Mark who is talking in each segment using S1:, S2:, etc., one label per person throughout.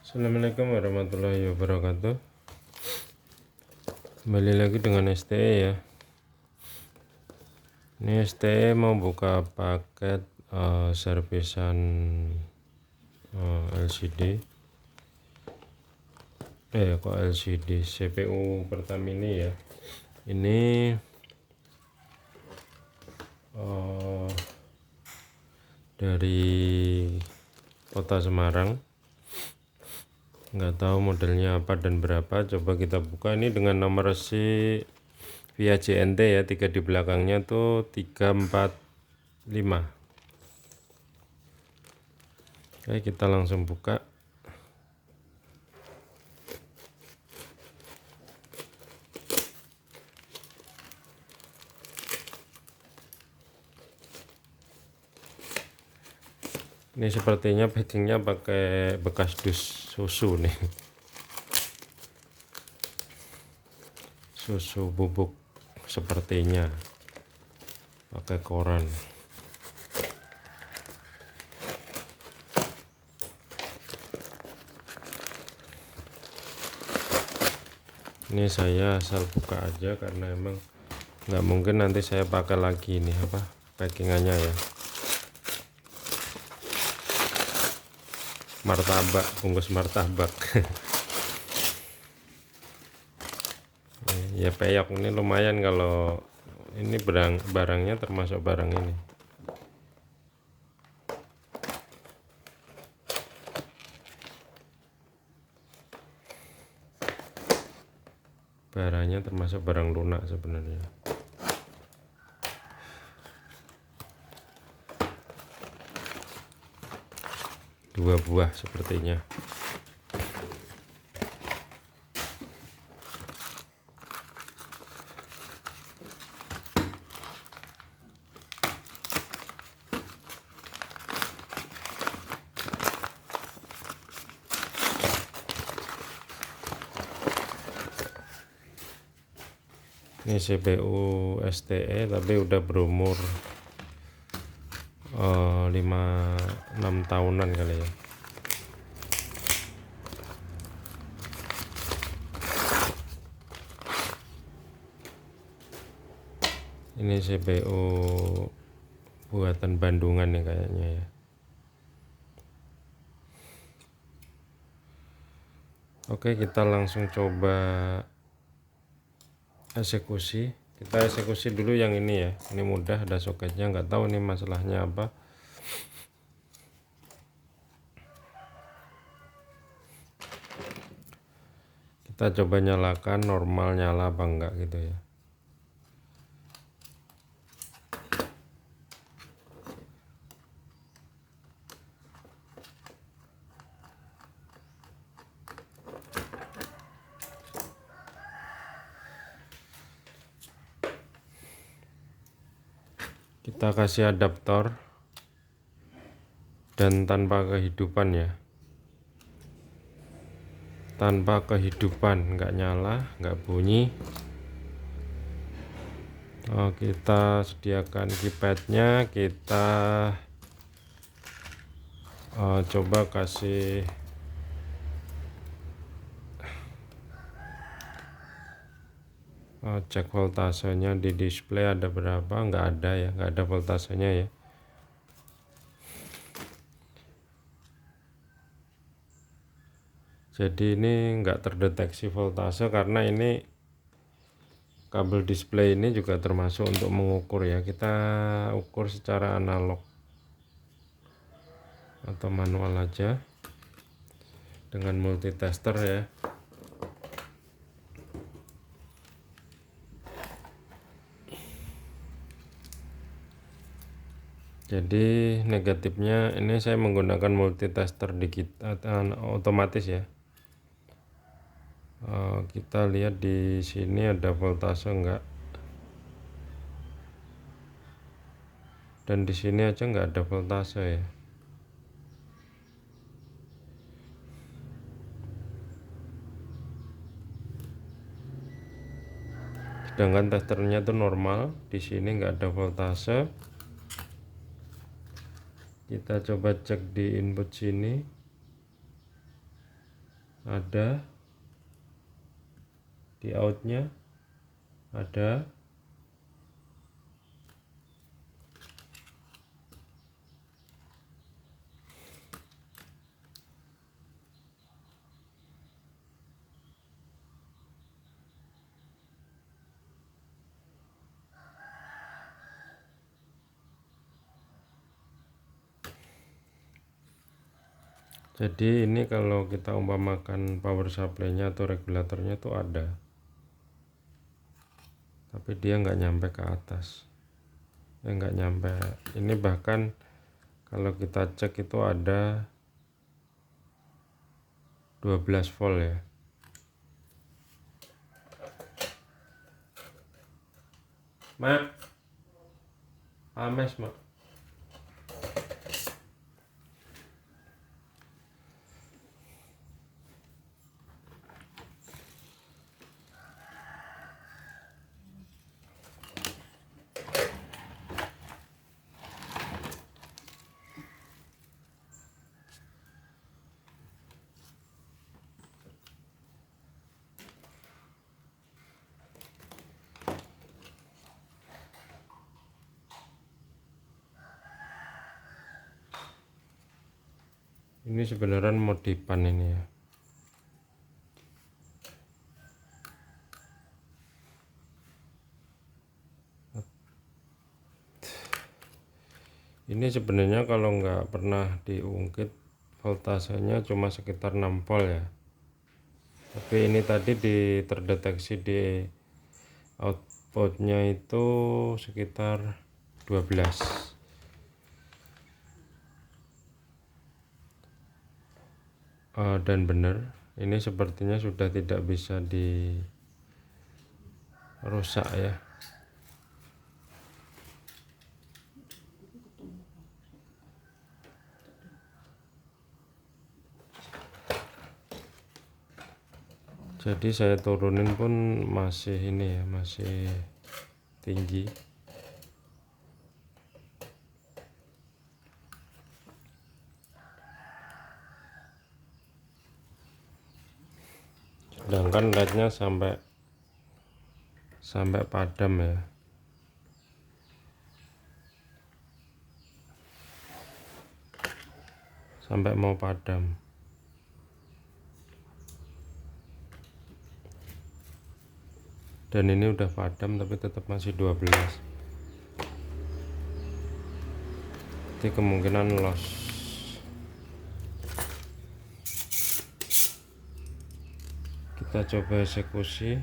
S1: Assalamualaikum warahmatullahi wabarakatuh. Kembali lagi dengan STE ya. Ini STE mau buka paket servisan LCD. Kok LCD CPU Pertamini ya. Ini dari Kota Semarang. Nggak tahu modelnya apa dan berapa. Coba kita buka ini dengan nomor resi via JNT ya, 3 di belakangnya tuh 345. Oke, kita langsung buka. Ini sepertinya packingnya pakai bekas dus susu nih, susu bubuk sepertinya, pakai koran. Ini saya asal buka aja karena emang nggak mungkin nanti saya pakai lagi nih packingannya ya. Martabak, bungkus martabak. Ya peyok ini lumayan kalau ini barangnya termasuk barang ini. Barangnya termasuk barang lunak sebenarnya. Dua buah sepertinya. Ini CPU STE tapi udah berumur 5-6 tahunan kali ya. Ini CPU buatan Bandungan nih kayaknya ya. Oke, kita langsung coba eksekusi. Kita eksekusi dulu yang ini ya. Ini mudah, ada soketnya, nggak tahu ini masalahnya apa. Kita coba nyalakan, normal nyala apa enggak gitu ya. Kita kasih adaptor dan tanpa kehidupan ya, tanpa kehidupan, nggak nyala, nggak bunyi. Kita sediakan keypadnya, kita coba kasih cek voltasenya di display ada berapa. Nggak ada ya, nggak ada voltasenya ya. Jadi ini nggak terdeteksi voltase karena ini kabel display ini juga termasuk untuk mengukur ya. Kita ukur secara analog atau manual aja dengan multitester ya. Jadi negatifnya ini saya menggunakan multitester otomatis ya. Kita lihat di sini ada voltase enggak, dan di sini aja enggak ada voltase ya. Sedangkan testernya itu normal, di sini enggak ada voltase. Kita coba cek di input sini. ada, di outnya ada, jadi ini kalau kita umpamakan power supply-nya atau regulatornya itu ada, tapi dia nggak nyampe ke atas, nggak nyampe. Ini bahkan kalau kita cek itu ada 12 volt ya. Mak, pames mak. Ini sebenarnya modifan ini ya. Ini sebenarnya kalau nggak pernah diungkit voltasenya cuma sekitar 6 volt ya. Tapi ini tadi terdeteksi di outputnya itu sekitar 12. Dan benar, ini sepertinya sudah tidak bisa dirusak ya. Jadi saya turunin pun masih ini ya, masih tinggi. Sedangkan lednya sampai padam ya. Sampai mau padam. Dan ini udah padam tapi tetap masih 12. Jadi kemungkinan loss. Kita coba eksekusi.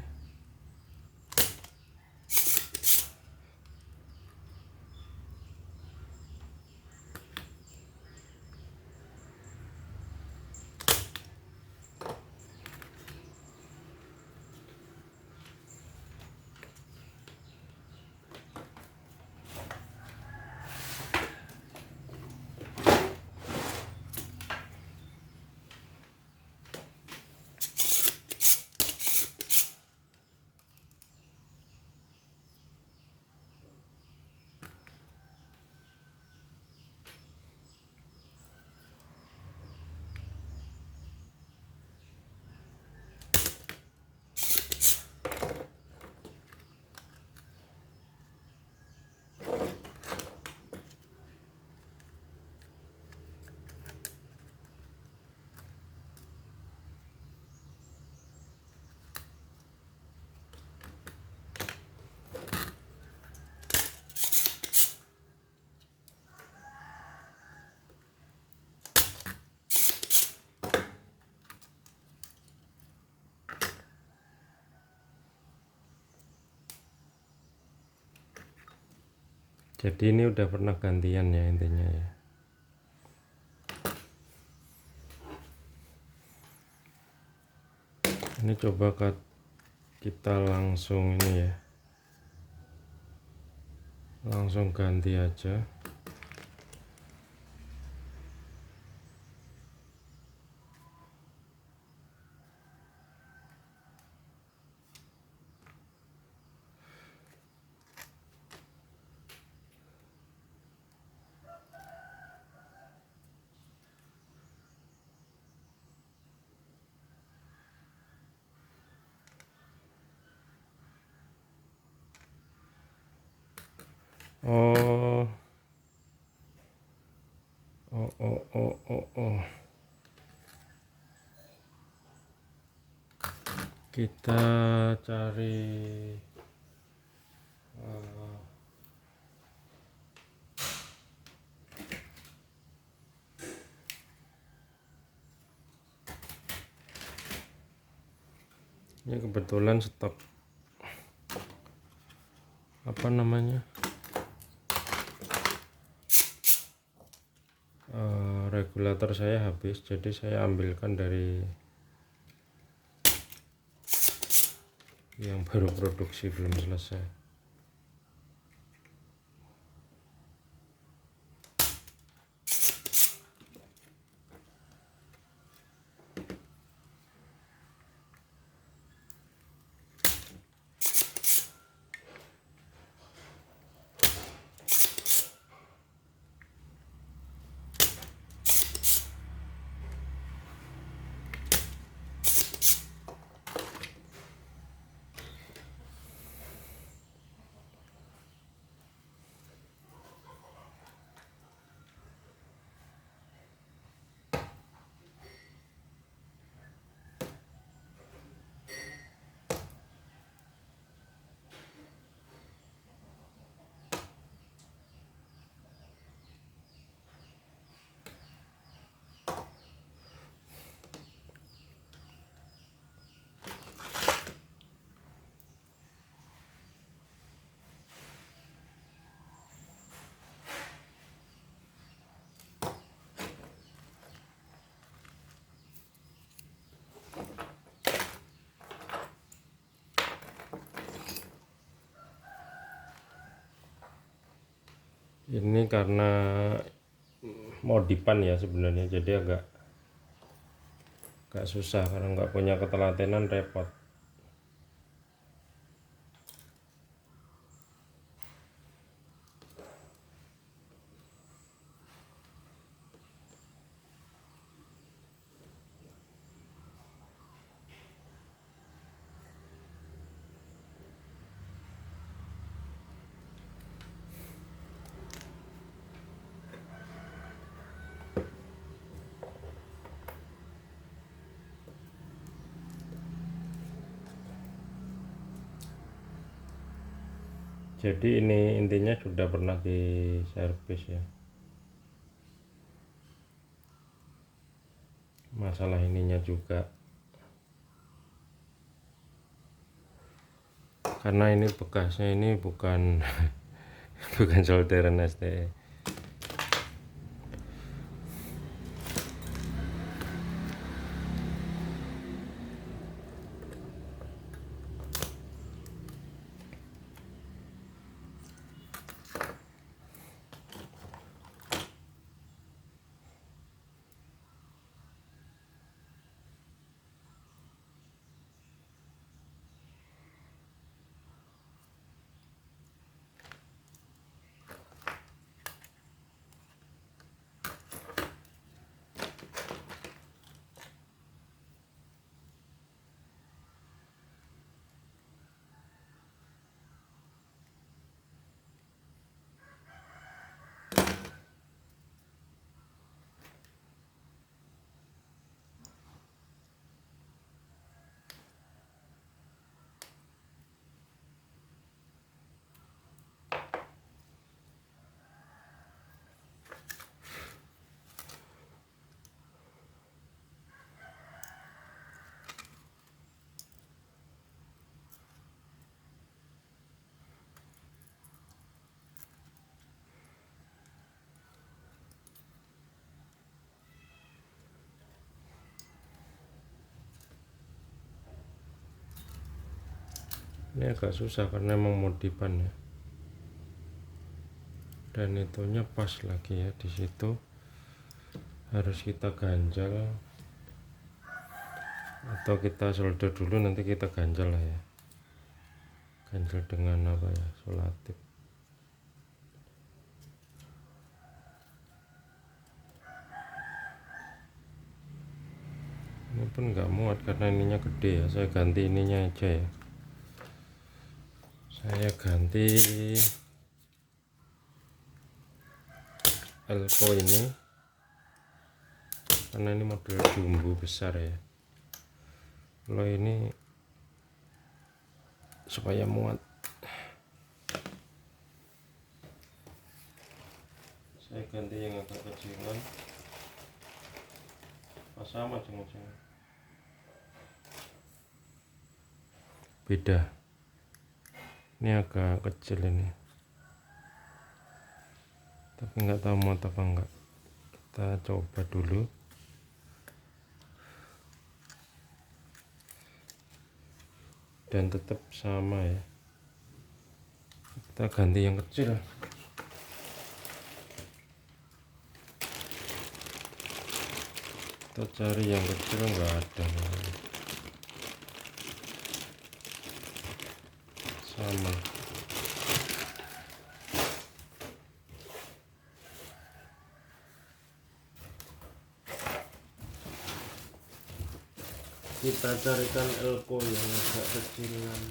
S1: Jadi ini udah pernah gantian ya intinya ya. Ini coba kita langsung ini ya. Langsung ganti aja. Oh, oh. Kita cari ini kebetulan stok apa namanya regulator saya habis, jadi saya ambilkan dari yang baru produksi belum selesai. Ini karena modifan ya sebenarnya, jadi agak susah karena nggak punya ketelatenan, repot. Jadi ini intinya sudah pernah diservis ya. Masalah ininya juga karena ini bekasnya ini bukan bukan solderan STE. Ini agak susah karena emang modifan ya, dan itunya pas lagi ya, di situ harus kita ganjal atau kita solder dulu, nanti kita ganjal lah ya, ganjal dengan apa ya, solatif. Ini pun nggak muat karena ininya gede ya, saya ganti ininya aja ya, saya ganti elko ini karena ini model jumbo besar ya. Kalau ini supaya muat, saya ganti yang agak kecilan. Pas sama ceng-ceng, beda. Ini agak kecil ini, tapi nggak tahu muat apa enggak. Kita coba dulu. Dan tetap sama ya, kita ganti yang kecil. Kita cari yang kecil, nggak ada. Sama. Kita carikan elko yang agak kecilan.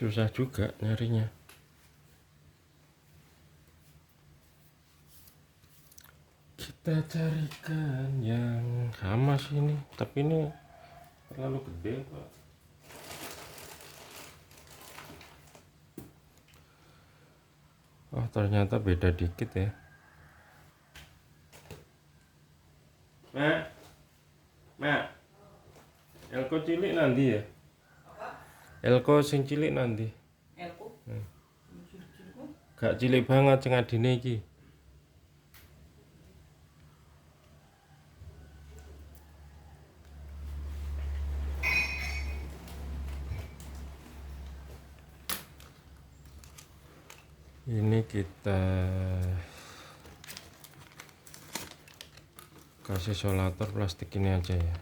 S1: Susah juga nyarinya. Kita carikan yang sama sini, tapi ini terlalu gede Pak. Oh ternyata beda dikit ya. Mak, elko cilik nanti ya? Elko sing cilik nanti.
S2: Elko?
S1: Gak cilik banget sing adine iki. Ini kita kasih isolator plastik ini aja ya.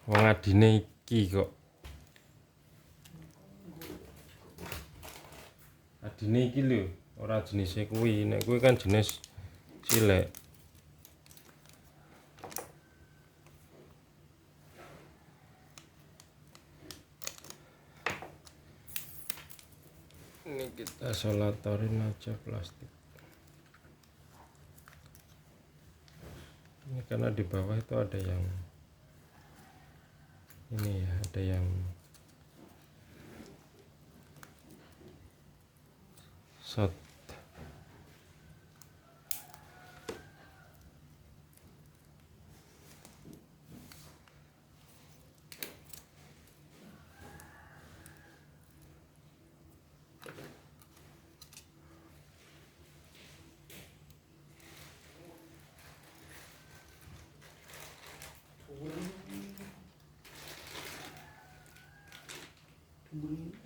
S1: Wong adine iki kok. Adine iki lho, ora jenisnya kuwi. Nek kuwi kan jenis cilik. Ini kita isolatorin aja plastik. Ini karena di bawah itu ada yang ini ya, ada yang shot.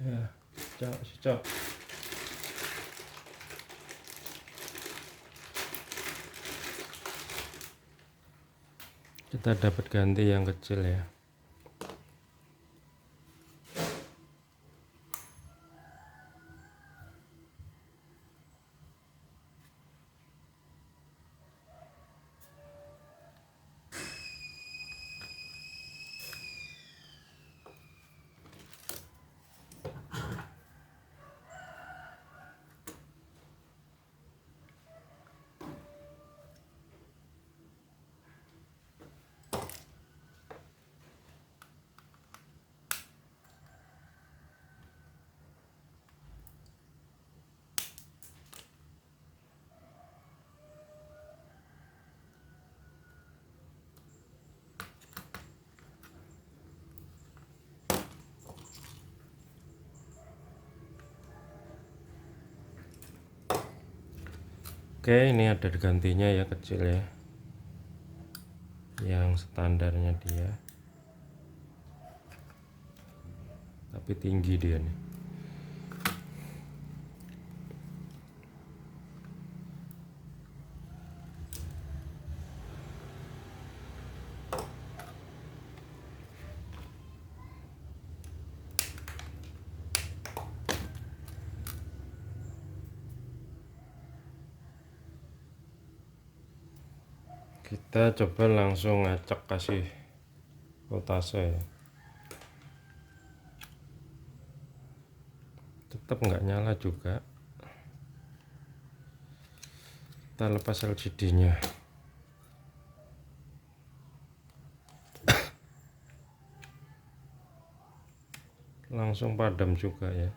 S1: Ya, cok. Kita dapat ganti yang kecil ya. Oke, ini ada gantinya ya, kecil ya. Yang standarnya dia. Tapi tinggi dia nih. Kita coba langsung ngacak kasih voltase ya. Tetap nggak nyala juga. Kita lepas LCD nya. Langsung padam juga ya.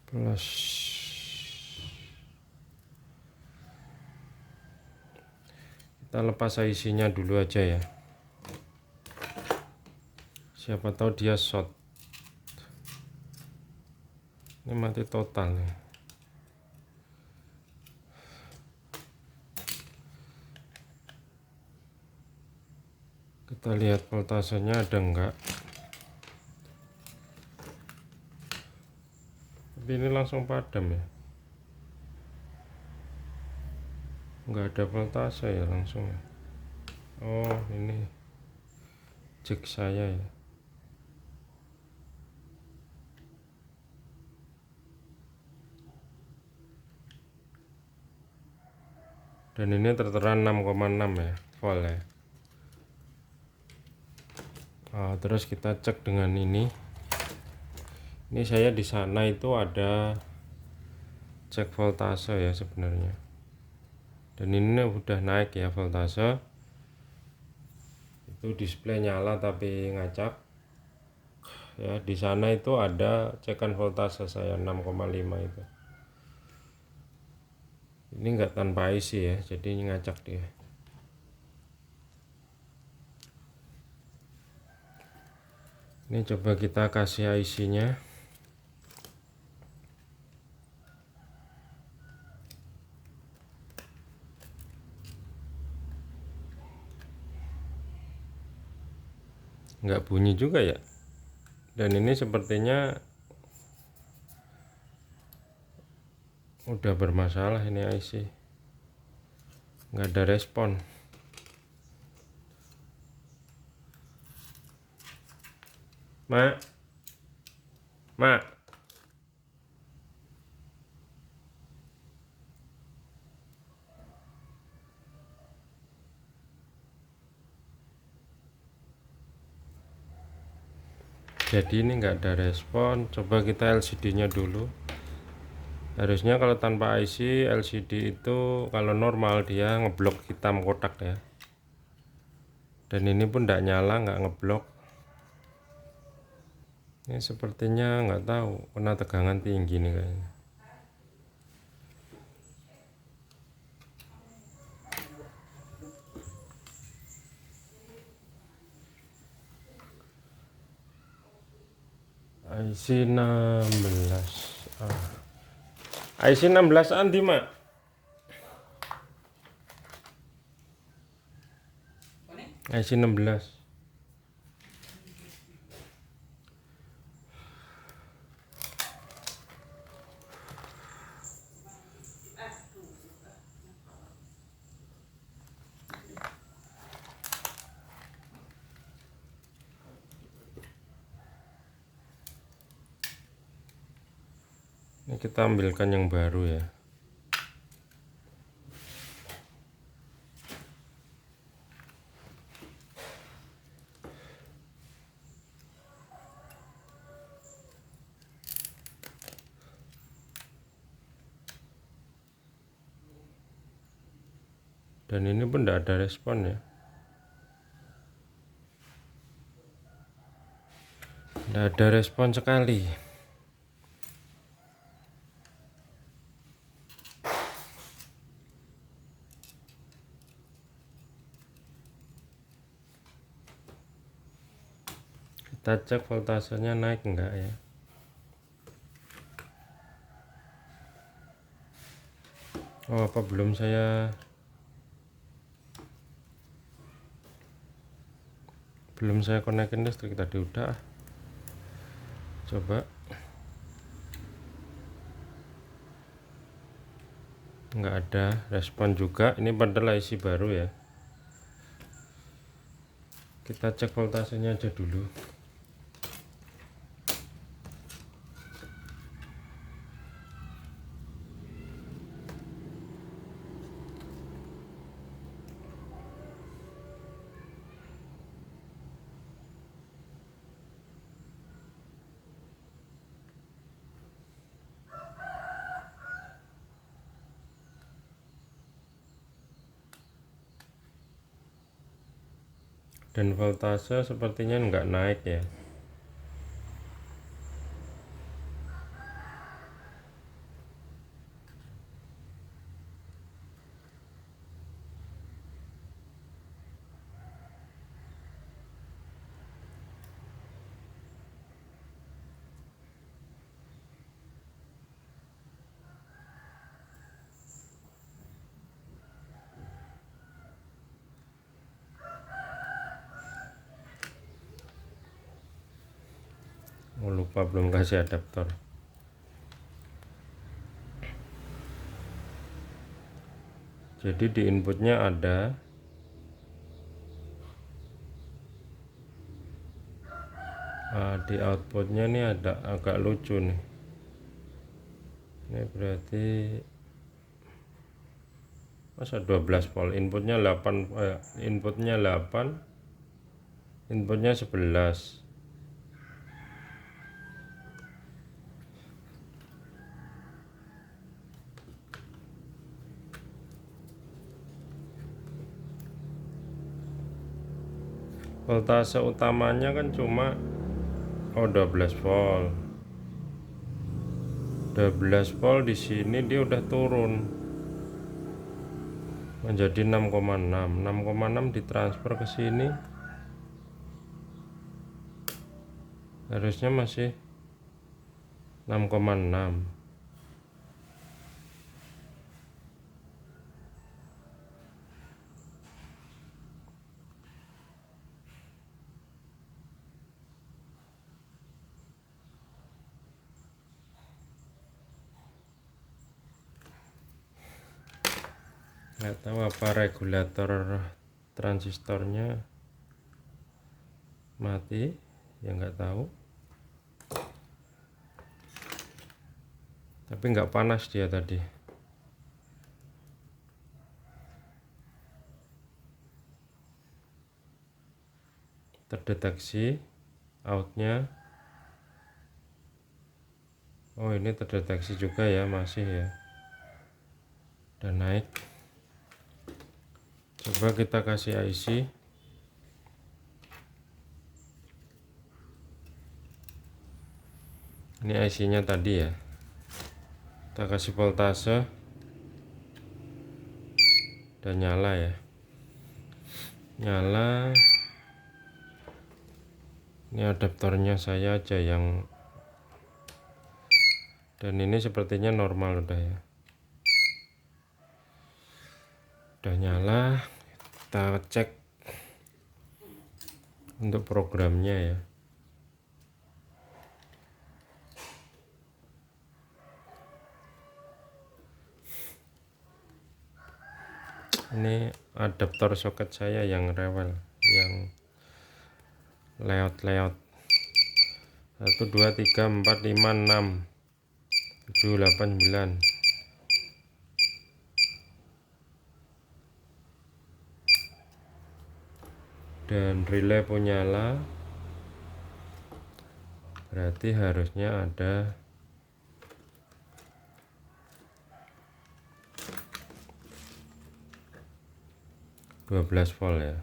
S1: Plus kita lepas IC-nya dulu aja ya, siapa tahu dia short. Ini mati total nih. Kita lihat voltasenya ada enggak. Tapi ini langsung padam ya, enggak ada voltase ya langsung ya. Oh ini jack saya ya. Dan ini tertera 6,6 ya volt ya. Terus kita cek dengan ini saya di sana itu ada cek voltase ya sebenarnya, dan ini udah naik ya voltase. Itu display nyala tapi ngacak ya. Di sana itu ada cekan voltase saya 6,5 itu. Ini enggak tanpa IC ya, jadi ngacak dia. Ini coba kita kasih IC nya. Enggak bunyi juga ya. Dan ini sepertinya udah bermasalah ini IC, nggak ada respon. Mak, jadi ini nggak ada respon. Coba kita LCD nya dulu. Harusnya kalau tanpa IC LCD itu kalau normal dia ngeblok hitam kotak ya, dan ini pun tidak nyala, nggak ngeblok. Ini sepertinya nggak tahu kena tegangan tinggi nih kayaknya. IC 16 IC 16 anti mak. IC 16. Ini kita ambilkan yang baru ya. Dan ini pun tidak ada respon ya. Tidak ada respon sekali. Kita cek voltasenya naik enggak ya. Oh apa belum saya konekin listrik tadi udah. Coba. Enggak ada respon juga. Ini padahal IC baru ya. Kita cek voltasenya aja dulu. Dan voltase sepertinya enggak naik ya. Oh, lupa belum kasih adaptor. Jadi di inputnya ada, di outputnya nih ada agak lucu nih. Ini berarti masa 12 volt, inputnya 8, inputnya 11. Voltase utamanya kan cuma 12 volt. 12 volt di sini dia udah turun menjadi 6,6. 6,6 ditransfer ke sini harusnya masih 6,6. Nggak tahu apa regulator transistornya mati ya, nggak tahu, tapi nggak panas dia tadi. Terdeteksi outnya. Oh, ini terdeteksi juga ya, masih ya, dan naik. Coba kita kasih IC. Ini IC nya tadi ya, kita kasih voltase dan nyala ya, nyala. Ini adaptornya saya aja yang, dan ini sepertinya normal udah ya, udah nyala. Kita cek untuk programnya ya. Ini adaptor soket saya yang rewel, yang layout 1, 2, 3, 4, 5, 6, 7, 8, 9. Dan relay pun nyala, berarti harusnya ada 12 volt ya.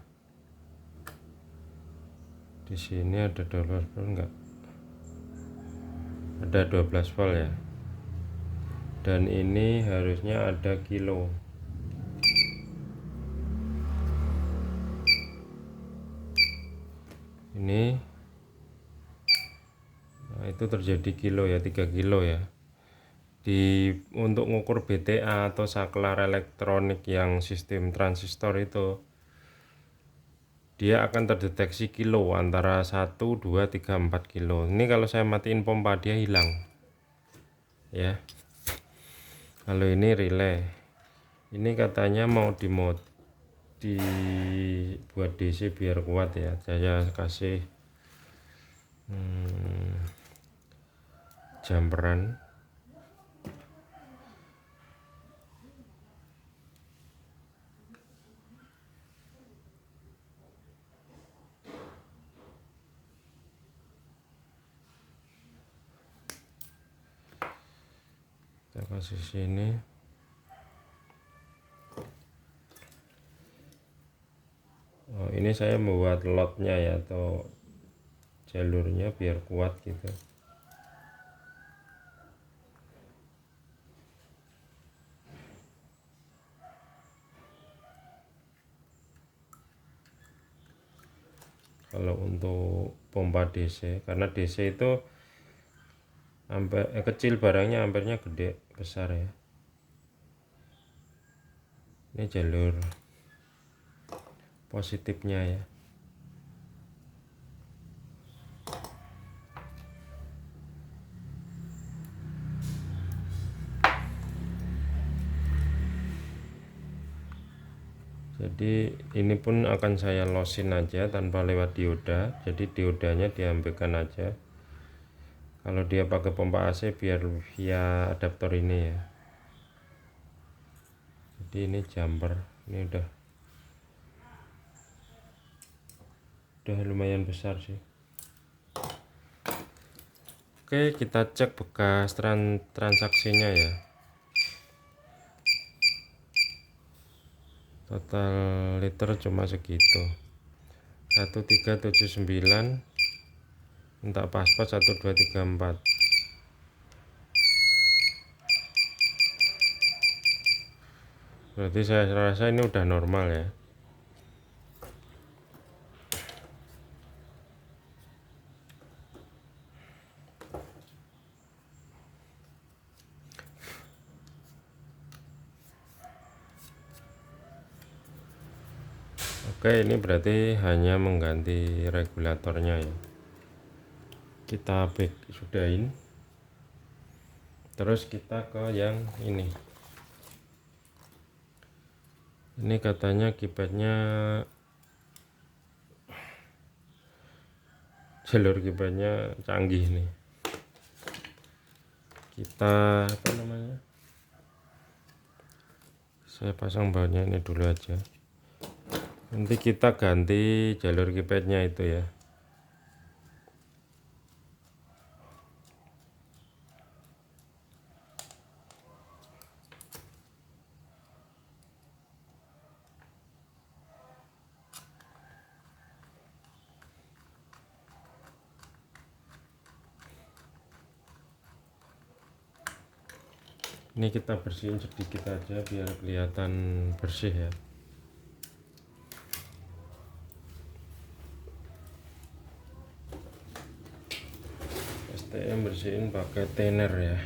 S1: Di sini ada 12 volt enggak? Ada 12 volt ya. Dan ini harusnya ada kilo. Ini, nah itu terjadi kilo ya, 3 kilo ya. Untuk mengukur BTA atau saklar elektronik yang sistem transistor itu, dia akan terdeteksi kilo antara 1, 2, 3, 4 kilo. Ini kalau saya matiin pompa dia hilang ya. Kalau ini relay, ini katanya mau di mode dibuat DC biar kuat ya. Saya kasih jumperan. Kita kasih sini. Oh, ini saya membuat lotnya ya, atau jalurnya biar kuat gitu. Kalau untuk pompa DC, karena DC itu kecil barangnya, ampernya gede besar ya. Ini jalur positifnya ya. Jadi ini pun akan saya losin aja tanpa lewat dioda. Jadi diodanya diambilkan aja. Kalau dia pakai pompa AC biar via adaptor ini ya. Jadi ini jumper, ini udah lumayan besar sih. Oke, kita cek bekas transaksinya ya. Total liter cuma segitu, 1379. Minta paspor 1234. Berarti saya rasa ini udah normal ya. Oke, ini berarti hanya mengganti regulatornya ya. Kita back sudahin. Terus kita ke yang ini. Ini katanya kipetnya, jalur kipetnya canggih nih. Kita apa namanya? Saya pasang bahannya ini dulu aja. Nanti kita ganti jalur kipetnya itu ya. Ini kita bersihin sedikit aja biar kelihatan bersih ya. STM bersihin pakai thinner ya.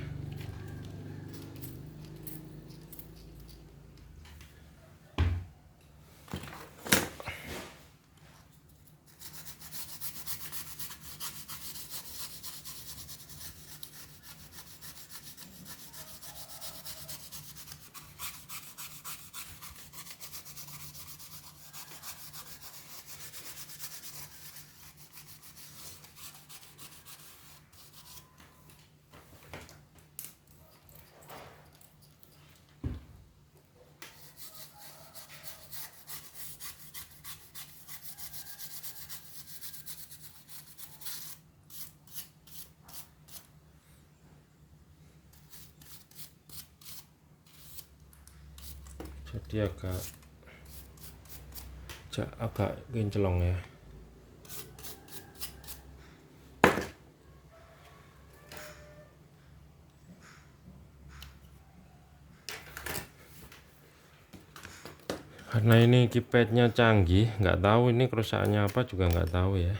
S1: Jadi agak kinclong ya. Karena ini kipetnya canggih, nggak tahu ini kerusakannya apa juga nggak tahu ya.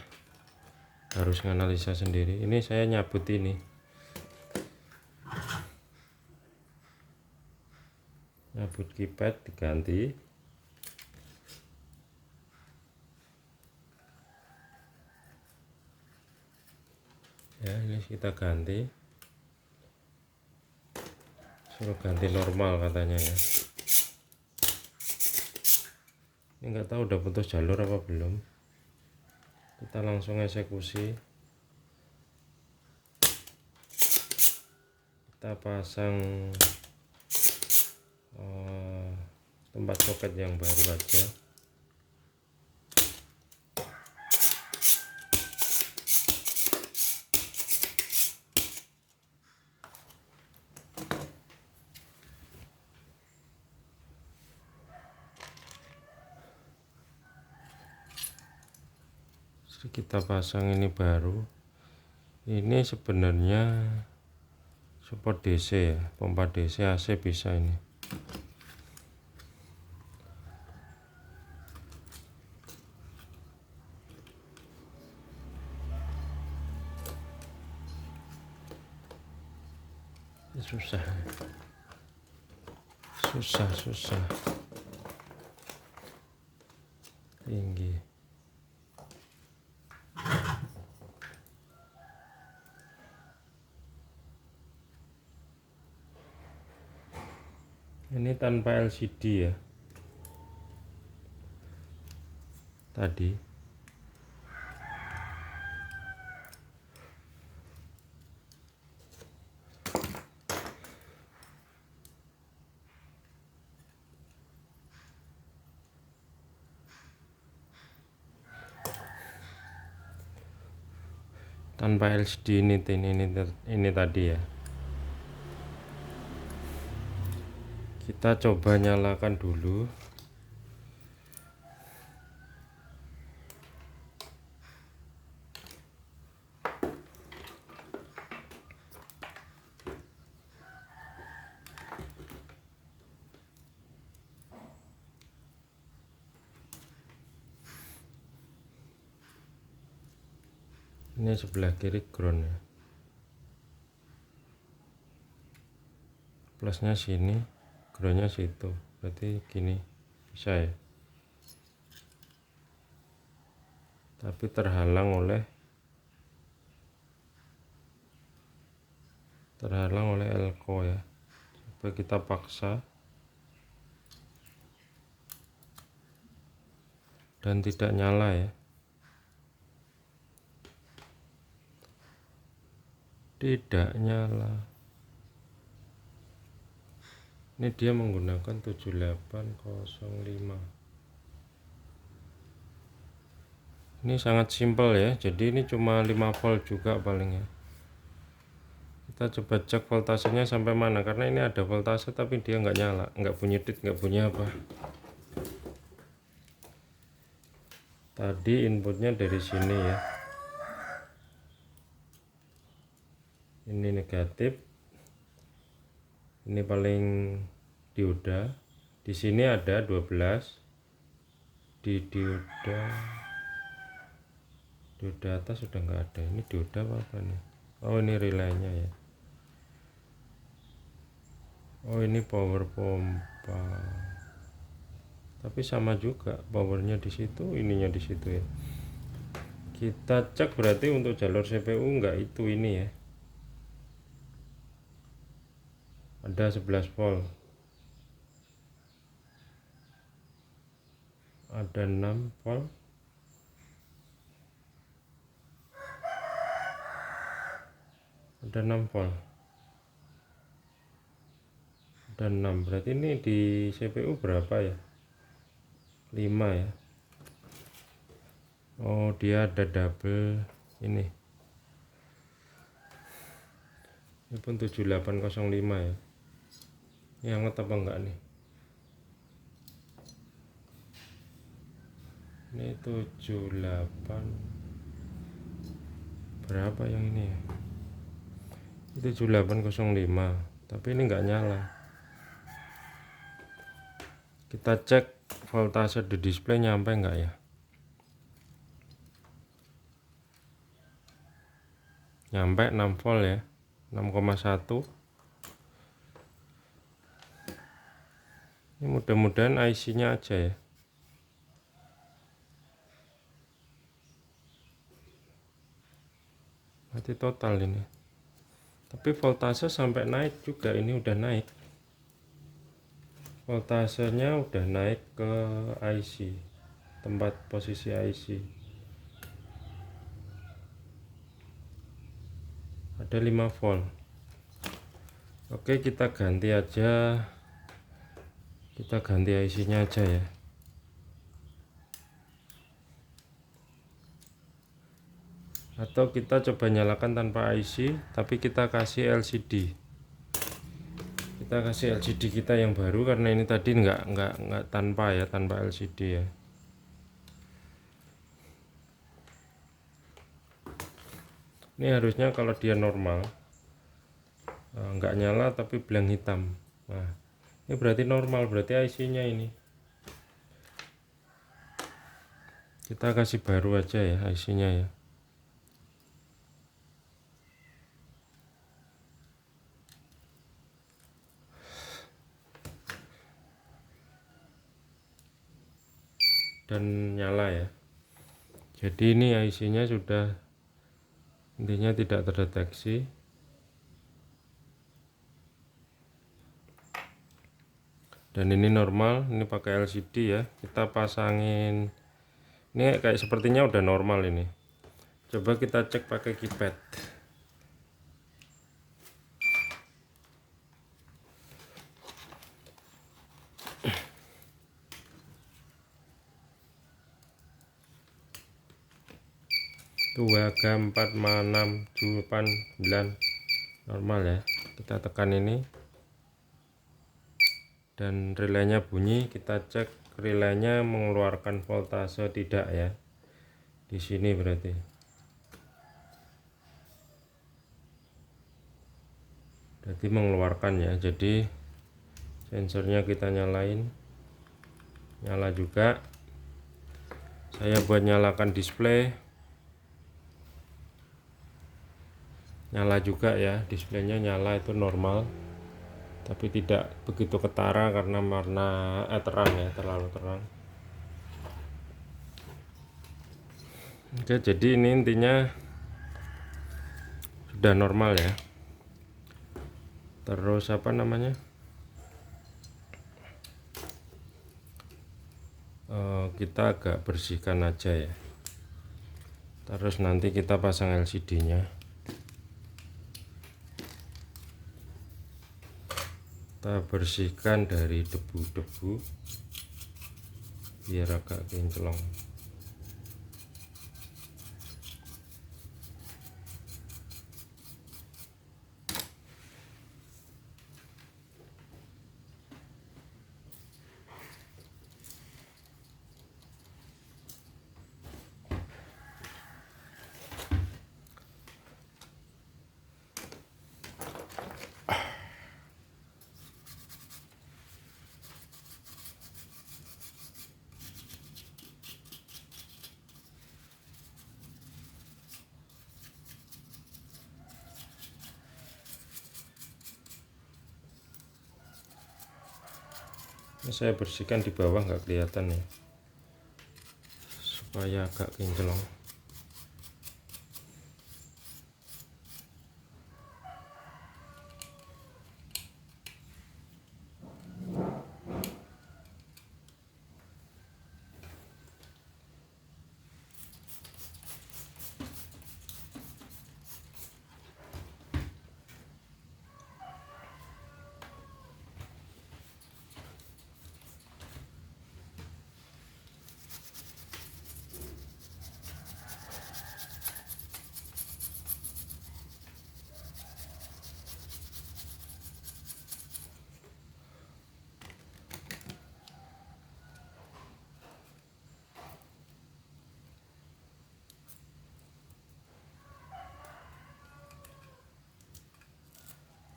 S1: Harus menganalisa sendiri. Ini saya nyabut ini. Nyabut kipet diganti. Ya, ini kita ganti. Suruh ganti normal katanya ya. Ini nggak tahu udah putus jalur apa belum. Kita langsung eksekusi. Kita pasang tempat soket yang baru aja. Kita pasang ini baru. Ini sebenarnya support DC ya, pompa DC AC bisa ini. Susah tinggi. Ini tanpa LCD ya tadi. Tanpa LCD ini tadi ya. Kita coba nyalakan dulu. Ini sebelah kiri ground ya. Plusnya sini, groundnya situ. Berarti gini bisa ya. Tapi terhalang oleh elko ya. Coba kita paksa dan tidak nyala ya. Tidak nyala. Ini dia menggunakan 7805. Ini sangat simpel ya. Jadi ini cuma 5 volt juga paling ya. Kita coba cek voltasenya sampai mana, karena ini ada voltase tapi dia nggak nyala, nggak bunyi tit, nggak bunyi apa. Tadi inputnya dari sini ya. Ini negatif. Ini paling dioda. Di sini ada 12. Di dioda atas sudah nggak ada. Ini dioda apa nih? Oh, ini relaynya ya. Oh, ini power pompa. Tapi sama juga, powernya di situ, ininya di situ ya. Kita cek berarti untuk jalur CPU enggak itu ini ya. Ada 11 volt. Ada 6 volt. Ada 6 volt. Ada 6. Berarti ini di CPU berapa ya? 5 ya. Oh, dia ada double ini. Ini pun 7805 ya. Ini hangat apa enggak nih? Ini 78 berapa yang ini ya? Itu 7805, tapi ini enggak nyala. Kita cek voltase di display nyampe enggak ya? Nyampe 6 volt ya, 6,1. Ini mudah-mudahan IC-nya aja ya. Mati total ini. Tapi voltase sampai naik juga, ini udah naik. Voltasenya udah naik ke IC. tempat posisi IC. Ada 5 volt. Oke, kita ganti aja. Kita ganti IC-nya aja ya. Atau kita coba nyalakan tanpa IC, tapi kita kasih LCD. Kita kasih LCD kita yang baru karena ini tadi nggak tanpa LCD ya. Ini harusnya kalau dia normal nggak nyala tapi belang hitam. Nah, ini berarti normal, berarti IC-nya ini. Kita kasih baru aja ya IC-nya ya. Dan nyala ya. Jadi ini IC-nya sudah intinya tidak terdeteksi. Dan ini normal, ini pakai LCD ya. Kita pasangin. Ini kayak sepertinya udah normal ini. Coba kita cek pakai keypad. Tuh harga 4, 6, 8, 9 normal ya. Kita tekan ini dan relaynya bunyi. Kita cek relaynya mengeluarkan voltase tidak ya. Di sini berarti. Jadi mengeluarkan ya. Jadi sensornya kita nyalain. Nyala juga. Saya buat nyalakan display. Nyala juga ya, displaynya nyala, itu normal, tapi tidak begitu ketara karena warna terang ya, terlalu terang. Oke, jadi ini intinya sudah normal ya. Terus apa namanya, kita agak bersihkan aja ya. Terus nanti kita pasang LCD nya. Kita bersihkan dari debu-debu biar agak kinclong. Ini saya bersihkan di bawah, nggak kelihatan ya, supaya agak kinclong.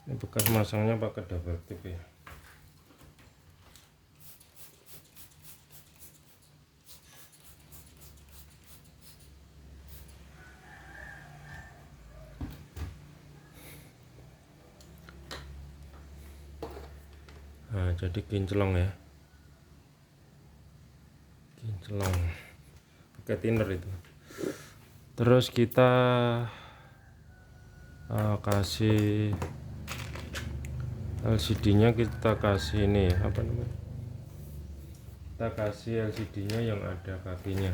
S1: Ini bekas masangnya pakai double tip ya. Nah, jadi kinclong ya, kinclong pakai thinner itu. Terus kita kasih LCD nya, kita kasih ini apa namanya, kita kasih LCD nya yang ada kakinya.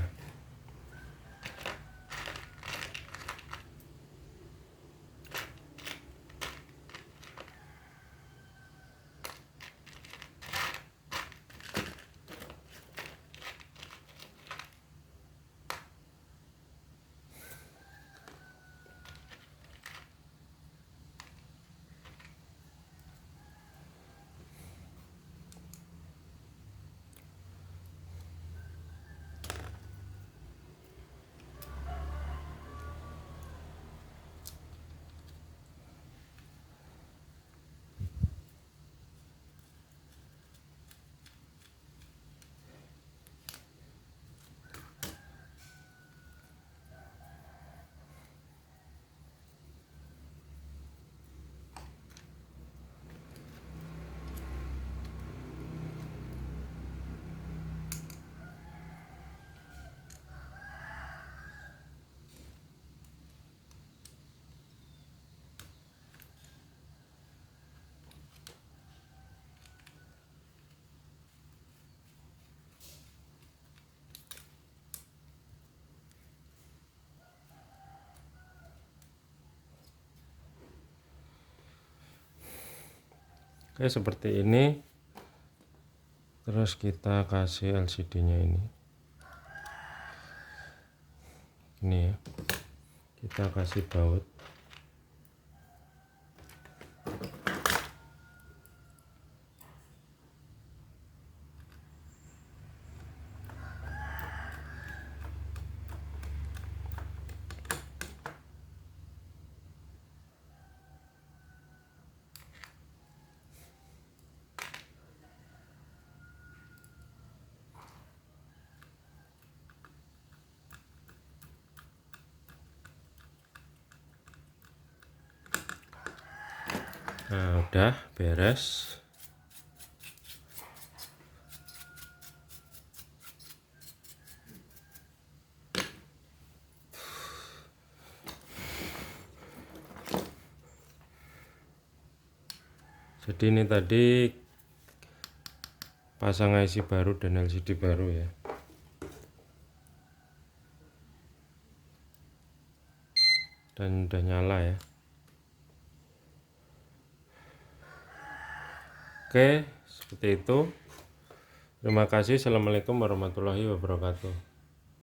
S1: Oke, seperti ini. Terus kita kasih LCD nya ini ya, kita kasih baut. Nah, udah beres. Jadi ini tadi pasang IC baru dan LCD baru ya. Dan udah nyala ya. Oke, seperti itu. Terima kasih. Assalamualaikum warahmatullahi wabarakatuh.